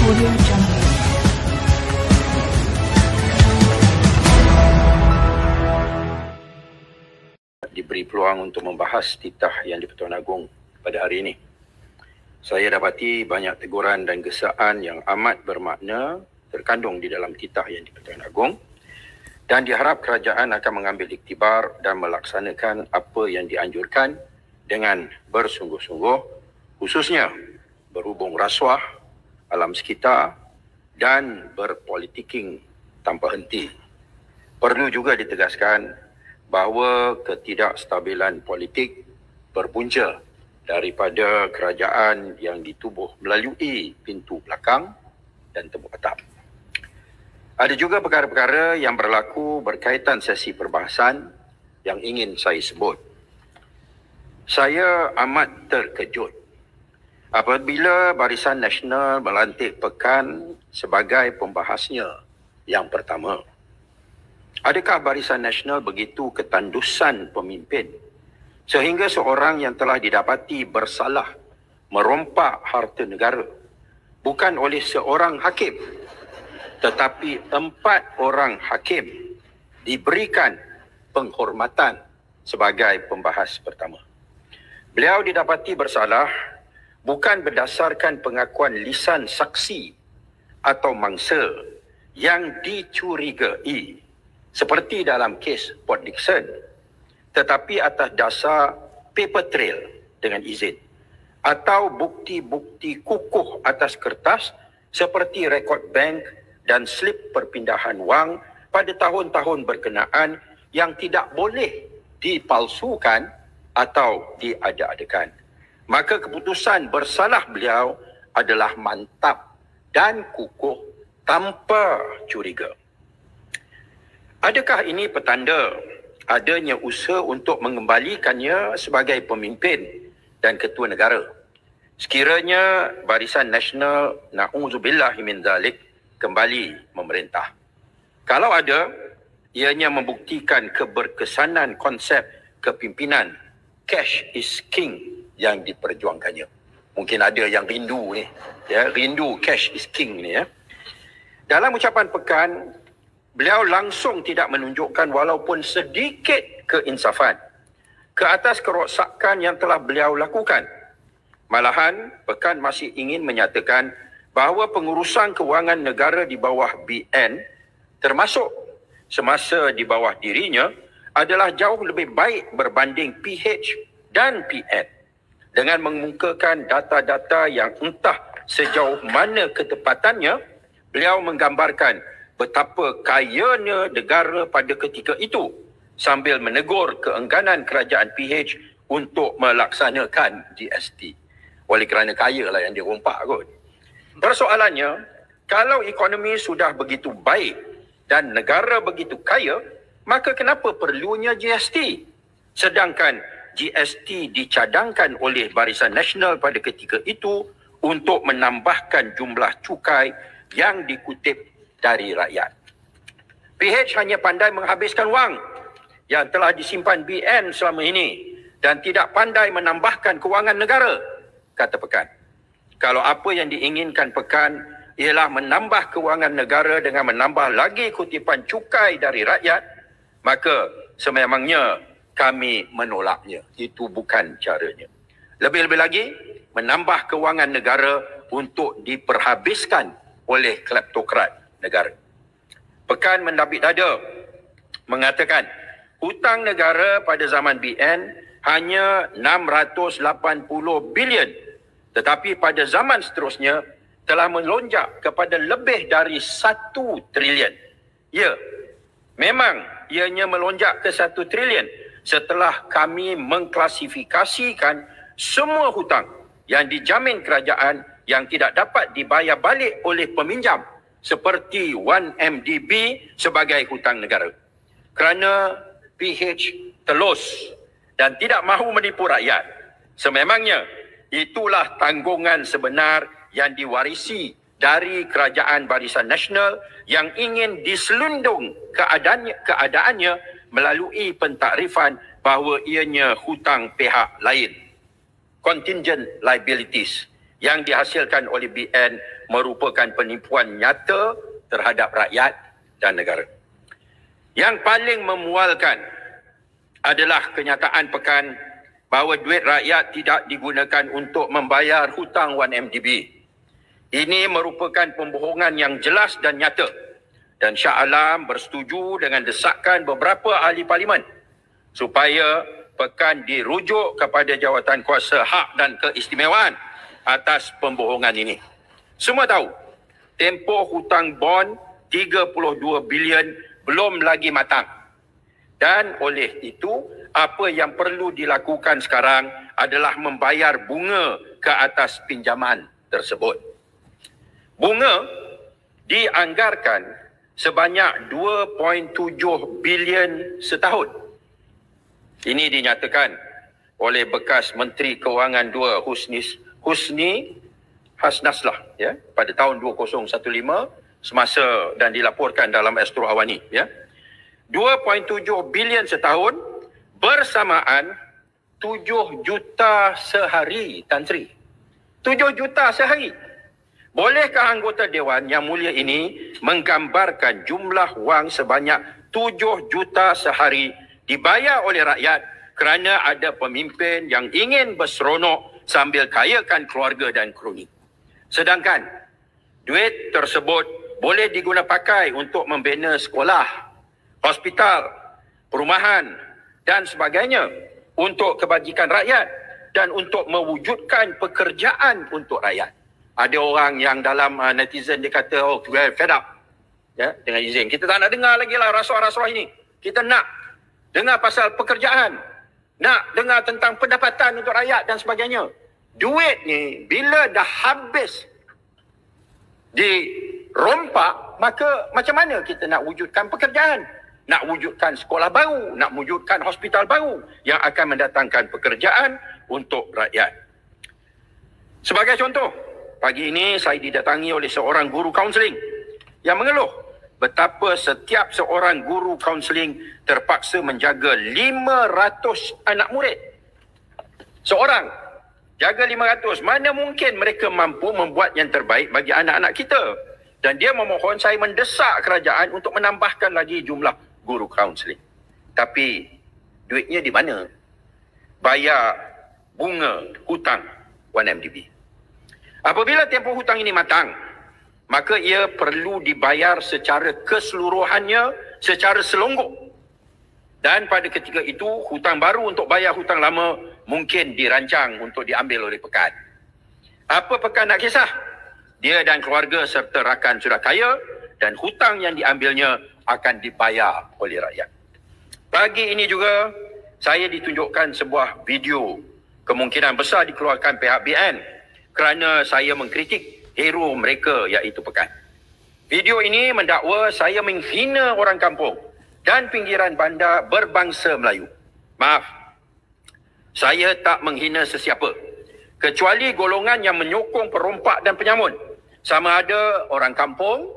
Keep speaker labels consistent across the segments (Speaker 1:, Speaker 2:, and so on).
Speaker 1: Audio Jungle.
Speaker 2: Diberi peluang untuk membahas titah Yang di-Pertuan Agong pada hari ini. Saya dapati banyak teguran dan gesaan yang amat bermakna terkandung di dalam titah Yang di-Pertuan Agong, dan diharap kerajaan akan mengambil iktibar dan melaksanakan apa yang dianjurkan dengan bersungguh-sungguh, khususnya berhubung rasuah alam sekitar dan berpolitiking tanpa henti. Perlu juga ditegaskan bahawa ketidakstabilan politik berpunca daripada kerajaan yang ditubuh melalui pintu belakang dan tembok atap. Ada juga perkara-perkara yang berlaku berkaitan sesi perbahasan yang ingin saya sebut. Saya amat terkejut apabila Barisan Nasional melantik Pekan sebagai pembahasnya yang pertama. Adakah Barisan Nasional begitu ketandusan pemimpin sehingga seorang yang telah didapati bersalah merompak harta negara bukan oleh seorang hakim, tetapi 4 orang hakim diberikan penghormatan sebagai pembahas pertama? Beliau didapati bersalah bukan berdasarkan pengakuan lisan saksi atau mangsa yang dicurigai seperti dalam kes Port Dickson, tetapi atas dasar paper trail dengan izin atau bukti-bukti kukuh atas kertas seperti rekod bank dan slip perpindahan wang pada tahun-tahun berkenaan yang tidak boleh dipalsukan atau diada-adakan. Maka keputusan bersalah beliau adalah mantap dan kukuh tanpa curiga. Adakah ini petanda adanya usaha untuk mengembalikannya sebagai pemimpin dan ketua negara sekiranya Barisan Nasional na'udzubillah min zalik kembali memerintah? Kalau ada, ianya membuktikan keberkesanan konsep kepimpinan cash is king yang diperjuangkannya. Mungkin ada yang rindu ni, ya, rindu cash is king ni, ya. Dalam ucapan Pekan, beliau langsung tidak menunjukkan walaupun sedikit keinsafan ke atas kerosakan yang telah beliau lakukan. Malahan, Pekan masih ingin menyatakan bahawa pengurusan kewangan negara di bawah BN, termasuk semasa di bawah dirinya, adalah jauh lebih baik berbanding PH dan PN. Dengan mengemukakan data-data yang entah sejauh mana ketepatannya, beliau menggambarkan betapa kayanya negara pada ketika itu sambil menegur keengganan kerajaan PH untuk melaksanakan GST. Oleh kerana kaya lah yang dirompak kot. Persoalannya, kalau ekonomi sudah begitu baik dan negara begitu kaya, maka kenapa perlunya GST? Sedangkan GST dicadangkan oleh Barisan Nasional pada ketika itu untuk menambahkan jumlah cukai yang dikutip dari rakyat. PH hanya pandai menghabiskan wang yang telah disimpan BN selama ini dan tidak pandai menambahkan kewangan negara, kata Pekan. Kalau apa yang diinginkan Pekan ialah menambah kewangan negara dengan menambah lagi kutipan cukai dari rakyat, maka sememangnya kami menolaknya. Itu bukan caranya. Lebih-lebih lagi, menambah kewangan negara untuk diperhabiskan oleh kleptokrat negara. Pekan mendabik dada mengatakan hutang negara pada zaman BN hanya 680 bilion, tetapi pada zaman seterusnya telah melonjak kepada lebih dari 1 trilion. Ya, memang ianya melonjak ke 1 trilion setelah kami mengklasifikasikan semua hutang yang dijamin kerajaan yang tidak dapat dibayar balik oleh peminjam seperti 1MDB sebagai hutang negara. Kerana PH telus dan tidak mahu menipu rakyat, sememangnya itulah tanggungan sebenar yang diwarisi dari kerajaan Barisan Nasional yang ingin diselundung keadaannya melalui pentakrifan bahawa ianya hutang pihak lain, contingent liabilities, yang dihasilkan oleh BN merupakan penipuan nyata terhadap rakyat dan negara. Yang paling memualkan adalah kenyataan pekan bahawa duit rakyat tidak digunakan untuk membayar hutang 1MDB. Ini merupakan pembohongan yang jelas dan nyata. Dan Shah Alam bersetuju dengan desakan beberapa ahli parlimen supaya pekan dirujuk kepada jawatan kuasa hak dan keistimewaan atas pembohongan ini. Semua tahu, tempoh hutang bond 32 bilion belum lagi matang. Dan oleh itu, apa yang perlu dilakukan sekarang adalah membayar bunga ke atas pinjaman tersebut. Bunga dianggarkan sebanyak 2.7 bilion setahun. Ini dinyatakan oleh bekas Menteri Kewangan 2 Husni Hasnaslah pada tahun 2015 semasa dan dilaporkan dalam Astro Awani 2.7 bilion setahun bersamaan 7 juta sehari, Tan Sri. 7 juta sehari. Bolehkah anggota Dewan Yang Mulia ini menggambarkan jumlah wang sebanyak 7 juta sehari dibayar oleh rakyat kerana ada pemimpin yang ingin berseronok sambil kayakan keluarga dan kroni. Sedangkan duit tersebut boleh diguna pakai untuk membina sekolah, hospital, perumahan dan sebagainya untuk kebajikan rakyat dan untuk mewujudkan pekerjaan untuk rakyat. Ada orang yang dalam netizen dia kata, oh, we're fed up dengan izin. Kita tak nak dengar lagi lah rasuah-rasuah ini. Kita nak dengar pasal pekerjaan. Nak dengar tentang pendapatan untuk rakyat dan sebagainya. Duit ni bila dah habis dirompak, maka macam mana kita nak wujudkan pekerjaan? Nak wujudkan sekolah baru, nak wujudkan hospital baru yang akan mendatangkan pekerjaan untuk rakyat. Sebagai contoh, pagi ini saya didatangi oleh seorang guru kaunseling yang mengeluh betapa setiap seorang guru kaunseling terpaksa menjaga 500 anak murid. Seorang jaga 500. Mana mungkin mereka mampu membuat yang terbaik bagi anak-anak kita? Dan dia memohon saya mendesak kerajaan untuk menambahkan lagi jumlah guru kaunseling. Tapi duitnya di mana? Bayar bunga hutang 1MDB. Apabila tempoh hutang ini matang, maka ia perlu dibayar secara keseluruhannya, secara selonggok. Dan pada ketika itu, hutang baru untuk bayar hutang lama mungkin dirancang untuk diambil oleh pekan. Apa pekan nak kisah? Dia dan keluarga serta rakan sudah kaya dan hutang yang diambilnya akan dibayar oleh rakyat. Pagi ini juga, saya ditunjukkan sebuah video kemungkinan besar dikeluarkan pihak BN kerana saya mengkritik hero mereka iaitu pekan. Video ini mendakwa saya menghina orang kampung dan pinggiran bandar berbangsa Melayu. Maaf, saya tak menghina sesiapa kecuali golongan yang menyokong perompak dan penyamun. Sama ada orang kampung,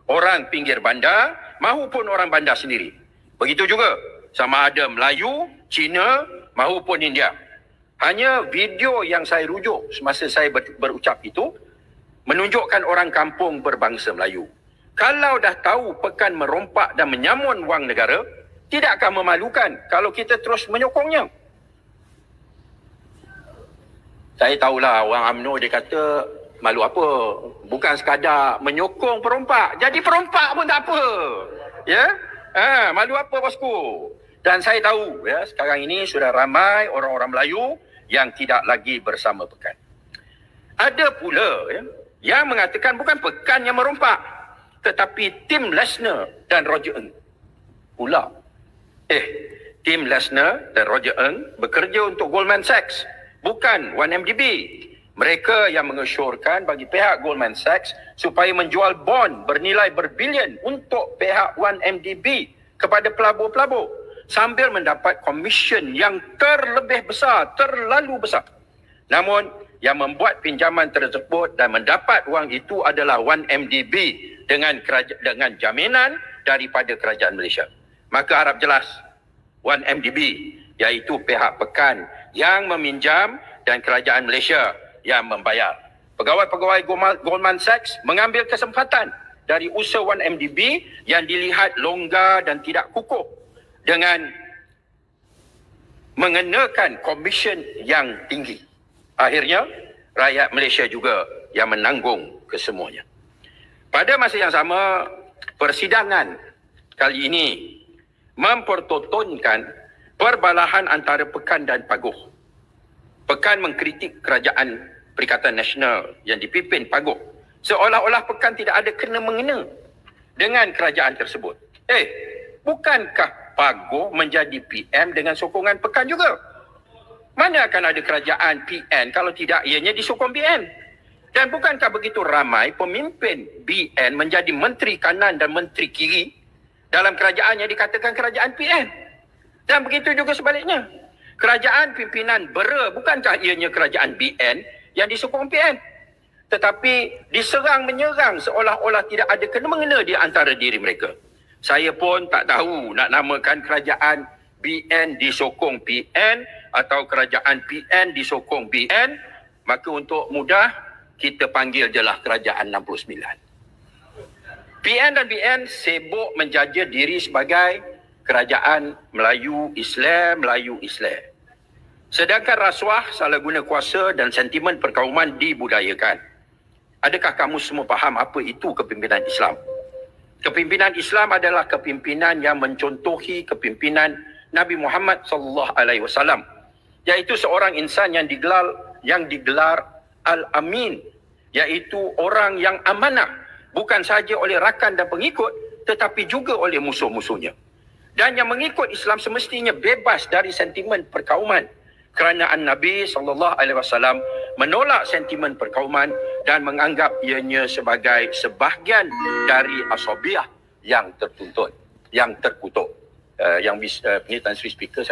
Speaker 2: orang pinggir bandar mahupun orang bandar sendiri. Begitu juga sama ada Melayu, Cina mahupun India. Hanya video yang saya rujuk semasa saya berucap itu menunjukkan orang kampung berbangsa Melayu. Kalau dah tahu pekan merompak dan menyamun wang negara, tidakkah memalukan kalau kita terus menyokongnya? Saya tahulah orang UMNO dia kata malu apa? Bukan sekadar menyokong perompak. Jadi perompak pun tak apa. Ya? Malu apa bosku? Dan saya tahu sekarang ini sudah ramai orang-orang Melayu yang tidak lagi bersama pekan. Ada pula yang mengatakan bukan pekan yang merompak, tetapi Tim Lesner dan Roger Ng pula. Tim Lesner dan Roger Ng bekerja untuk Goldman Sachs, bukan 1MDB. Mereka yang mengesyorkan bagi pihak Goldman Sachs supaya menjual bond bernilai berbilion untuk pihak 1MDB kepada pelabur-pelabur sambil mendapat komisen yang terlebih besar, terlalu besar. Namun, yang membuat pinjaman tersebut dan mendapat wang itu adalah 1MDB dengan jaminan daripada kerajaan Malaysia. Maka harap jelas, 1MDB iaitu pihak pekan yang meminjam dan kerajaan Malaysia yang membayar. Pegawai-pegawai Goldman Sachs mengambil kesempatan dari usaha 1MDB yang dilihat longgar dan tidak kukuh dengan mengenakan komisen yang tinggi. Akhirnya, rakyat Malaysia juga yang menanggung kesemuanya. Pada masa yang sama, persidangan kali ini mempertontonkan perbalahan antara Pekan dan Paguh. Pekan mengkritik kerajaan Perikatan Nasional yang dipimpin Paguh, seolah-olah Pekan tidak ada kena-mengena dengan kerajaan tersebut. Bukankah Paguh menjadi PM dengan sokongan Pekan juga? Mana akan ada kerajaan PN kalau tidak ianya disokong BN? Dan bukankah begitu ramai pemimpin BN menjadi menteri kanan dan menteri kiri dalam kerajaan yang dikatakan kerajaan PN? Dan begitu juga sebaliknya. Kerajaan pimpinan BERA bukankah ianya kerajaan BN yang disokong PN? Tetapi diserang menyerang seolah-olah tidak ada kena-mengena di antara diri mereka. Saya pun tak tahu nak namakan kerajaan BN disokong PN atau kerajaan PN disokong BN. Maka untuk mudah, kita panggil jelah kerajaan 69. PN dan BN sibuk menjaja diri sebagai kerajaan Melayu Islam. Sedangkan rasuah, salah guna kuasa dan sentimen perkauman dibudayakan. Adakah kamu semua faham apa itu kepimpinan Islam? Kepimpinan Islam adalah kepimpinan yang mencontohi kepimpinan Nabi Muhammad SAW, iaitu seorang insan yang digelar Al-Amin, iaitu orang yang amanah, bukan sahaja oleh rakan dan pengikut, tetapi juga oleh musuh-musuhnya. Dan yang mengikut Islam semestinya bebas dari sentimen perkauman, kerana Nabi SAW menolak sentimen perkauman dan menganggap ianya sebagai sebahagian dari asabiah yang tertuntut, yang terkutuk. Yang Tan Sri Speaker, saya